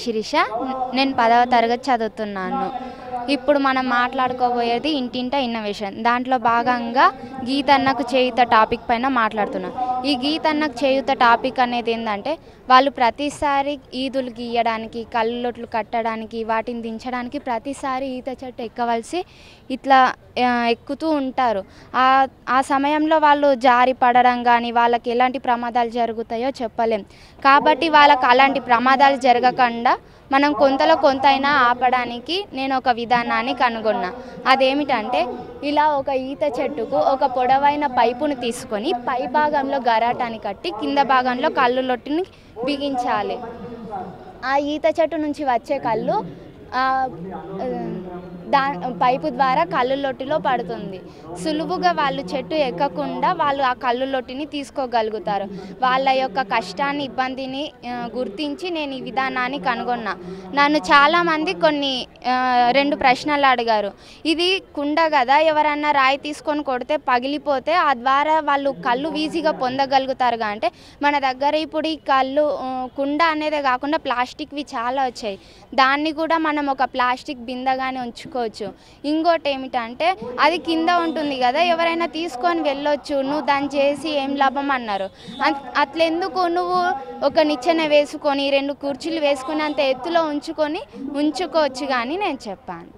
శిరీష. నేను 10వ తరగతి చదువుతున్నాను. ఇప్పుడు మనం మాట్లాడుకోబోయేది ఇంటింటా ఇన్నోవేషన్. దాంట్లో భాగంగా గీతన్నకు చేయూత టాపిక్ పైన మాట్లాడుతున్నాం. ఈ గీతన్నకు చేయూత టాపిక్ అనేది ఏంటంటే, వాళ్ళు ప్రతిసారి ఈదులు గీయడానికి, కళ్ళొట్లు కట్టడానికి, వాటిని దించడానికి ప్రతిసారి ఈత చెట్టు ఎక్కవలసి ఇట్లా ఎక్కుతూ ఉంటారు. ఆ సమయంలో వాళ్ళు జారి పడడం కానీ, వాళ్ళకి ఎలాంటి ప్రమాదాలు జరుగుతాయో చెప్పలేం. కాబట్టి వాళ్ళకి అలాంటి ప్రమాదాలు జరగకుండా మనం కొంతలో కొంత అయినా ఆపడానికి నేను ఒక విధానాన్ని కనుగొన్నా. అదేమిటంటే, ఇలా ఒక ఈత చెట్టుకు ఒక పొడవైన పైపును తీసుకొని పై భాగంలో గరాటాన్ని కట్టి కింద భాగంలో కళ్ళు లొట్టిని బిగించాలి. ఆ ఈత చెట్టు నుంచి వచ్చే కళ్ళు పైపు ద్వారా కళ్ళు లొట్టిలో పడుతుంది. సులువుగా వాళ్ళు చెట్టు ఎక్కకుండా వాళ్ళు ఆ కళ్ళు లొట్టిని తీసుకోగలుగుతారు. వాళ్ళ యొక్క కష్టాన్ని, ఇబ్బందిని గుర్తించి నేను ఈ విధానాన్ని కనుగొన్నా. నన్ను చాలామంది 2 ప్రశ్నలు అడిగారు. ఇది కుండ కదా, ఎవరన్నా రాయి తీసుకొని కొడితే పగిలిపోతే ఆ ద్వారా వాళ్ళు కళ్ళు ఈజీగా పొందగలుగుతారుగా అంటే, మన దగ్గర ఇప్పుడు ఈ కుండ అనేదే కాకుండా ప్లాస్టిక్వి చాలా వచ్చాయి. దాన్ని కూడా మనం ఒక ప్లాస్టిక్ బిందెగానే ఉంచుకోవచ్చు. ఇంకోటి ఏమిటంటే, అది కింద ఉంటుంది కదా, ఎవరైనా తీసుకొని వెళ్ళొచ్చు, నువ్వు దాన్ని చేసి ఏం లాభం అన్నారు. అట్లెందుకు, నువ్వు ఒక నిచ్చెన వేసుకొని 2 కుర్చీలు వేసుకుని అంత ఎత్తులో ఉంచుకోవచ్చు కానీ నేను చెప్పాను.